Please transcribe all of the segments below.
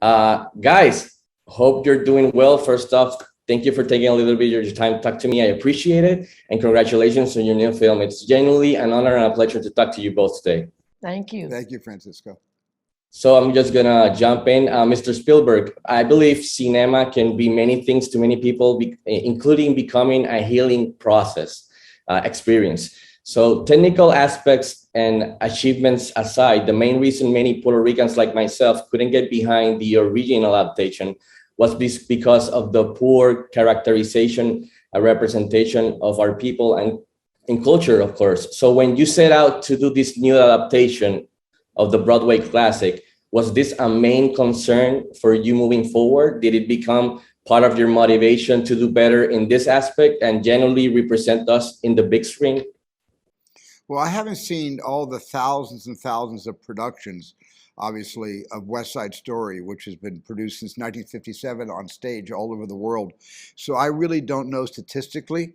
Guys, hope you're doing well. First off, thank you for taking a little bit of your time to talk to me. I appreciate it. And congratulations on your new film. It's genuinely an honor and a pleasure to talk to you both today. Thank you. Thank you, Francisco. So I'm just gonna jump in. Mr. Spielberg, I believe cinema can be many things to many people, including becoming a healing process experience. So technical aspects and achievements aside, the main reason many Puerto Ricans like myself couldn't get behind the original adaptation was because of the poor characterization, a representation of our people and in culture, of course. So when you set out to do this new adaptation of the Broadway classic, was this a main concern for you moving forward? Did it become part of your motivation to do better in this aspect and generally represent us in the big screen? Well, I haven't seen all the thousands and thousands of productions, obviously, of West Side Story, which has been produced since 1957 on stage all over the world. So I really don't know statistically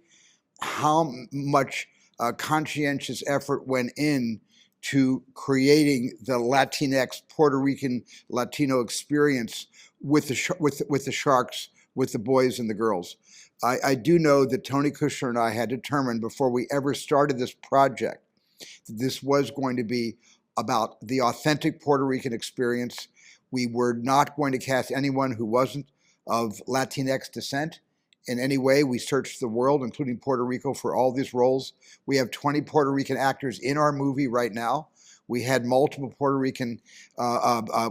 how much conscientious effort went in to creating the Latinx Puerto Rican Latino experience with the sharks, with the boys and the girls. I do know that Tony Kushner and I had determined before we ever started this project that this was going to be about the authentic Puerto Rican experience. We were not going to cast anyone who wasn't of Latinx descent in any way. We searched the world, including Puerto Rico, for all these roles. We have 20 Puerto Rican actors in our movie right now. We had multiple Puerto Rican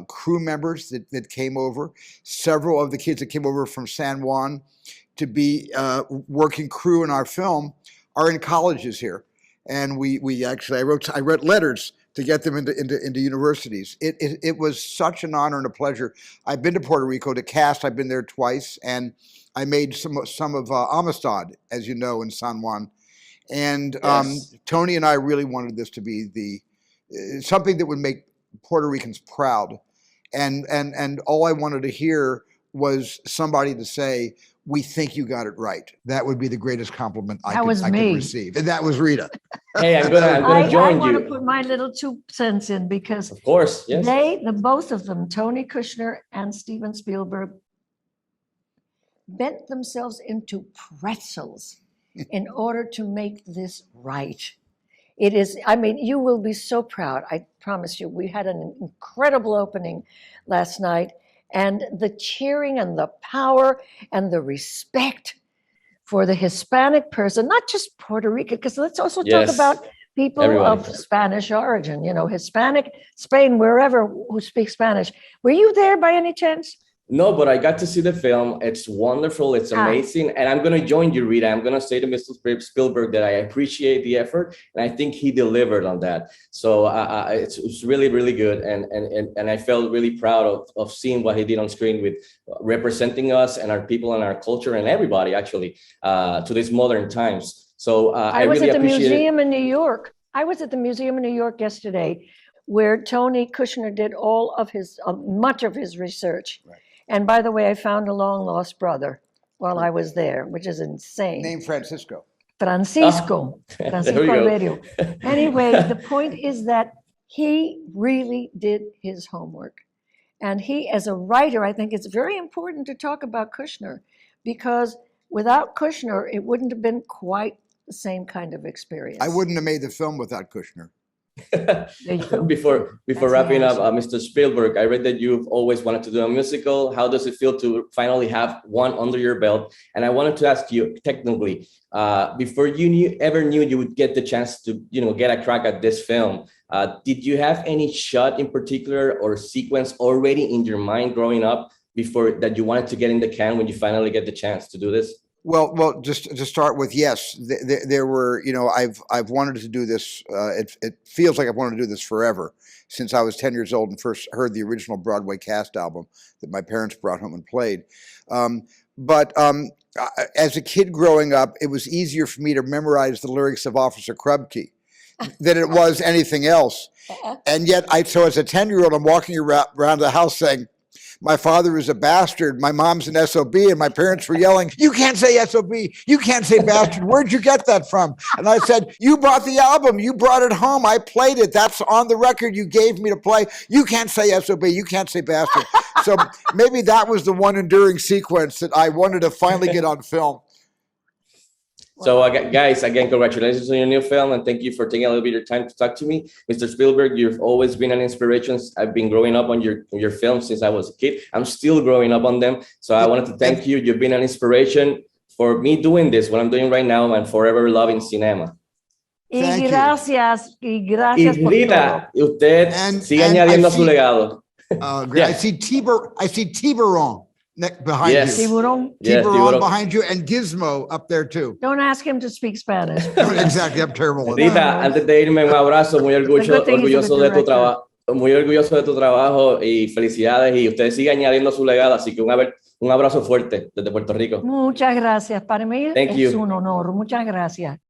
crew members that came over. Several of the kids that came over from San Juan to be working crew in our film are in colleges here. And we actually, I wrote letters to get them into universities. It was such an honor and a pleasure. I've been to Puerto Rico to cast. I've been there twice, and I made some of Amistad, as you know, in San Juan. And Yes. Tony and I really wanted this to be something that would make Puerto Ricans proud. And all I wanted to hear was somebody to say, "We think you got it right." That would be the greatest compliment I could receive. And that was Rita. Hey, I'm gonna I join want you. to put my little 2 cents in because Of course, yes. both of them, Tony Kushner and Steven Spielberg, bent themselves into pretzels in order to make this right. It is, I mean, you will be so proud. I promise you. We had an incredible opening last night, and the cheering and the power and the respect for the Hispanic person, not just Puerto Rican, because let's also talk Yes. about people Everybody. of Spanish origin, Hispanic, Spain, wherever, who speak Spanish. Were you there by any chance? No, but I got to see the film. It's wonderful. It's amazing. And I'm going to join you, Rita. I'm going to say to Mr. Spielberg that I appreciate the effort, and I think he delivered on that. So it's really, really good. And I felt really proud of seeing what he did on screen with representing us and our people and our culture and everybody, actually, to these modern times. So I was really at the appreciate museum in New York. I was at the museum in New York yesterday, where Tony Kushner did all of his, much of his research. Right. And by the way, I found a long lost brother while I was there, which is insane. Named Francisco. Francisco. There we Francisco go. Radio. Anyway, the point is that he really did his homework. And he, as a writer, I think it's very important to talk about Kushner, because without Kushner, it wouldn't have been quite the same kind of experience. I wouldn't have made the film without Kushner. There you go. Before That's the wrapping up, answer. Mr. Spielberg, I read that you've always wanted to do a musical. How does it feel to finally have one under your belt? And I wanted to ask you, technically, before you ever knew you would get the chance to, get a crack at this film, did you have any shot in particular or sequence already in your mind growing up before that you wanted to get in the can when you finally get the chance to do this? Well, just to start with, yes, there were, I've wanted to do this. It feels like I've wanted to do this forever, since I was 10 years old and first heard the original Broadway cast album that my parents brought home and played. But as a kid growing up, it was easier for me to memorize the lyrics of Officer Krupke than it was anything else. And yet, so as a 10-year-old, I'm walking around the house saying, my father is a bastard, my mom's an SOB, and my parents were yelling, "You can't say SOB, you can't say bastard. Where'd you get that from?" And I said, "You bought the album, you brought it home, I played it. That's on the record you gave me to play. You can't say SOB, you can't say bastard." So maybe that was the one enduring sequence that I wanted to finally get on film. So, guys, again, congratulations on your new film, and thank you for taking a little bit of your time to talk to me. Mr. Spielberg, you've always been an inspiration. I've been growing up on your films since I was a kid. I'm still growing up on them. So I wanted to thank you. You've been an inspiration for me doing this, what I'm doing right now, and forever loving cinema. Y gracias por Rita, todo. usted sigue añadiendo a su legado. Great. I see Tiburon behind Yes. you. Tiburon. Yes, Tiburon behind you, and Gizmo up there too. Don't ask him to speak Spanish. Exactly, I'm terrible. Rita, antes de irme, un abrazo, muy orgulloso de tu trabajo. Muy orgulloso de tu trabajo y felicidades, y usted sigue añadiendo su legado, así que un abrazo fuerte desde Puerto Rico. Muchas gracias. Para mí Thank es you. un honor. Muchas gracias.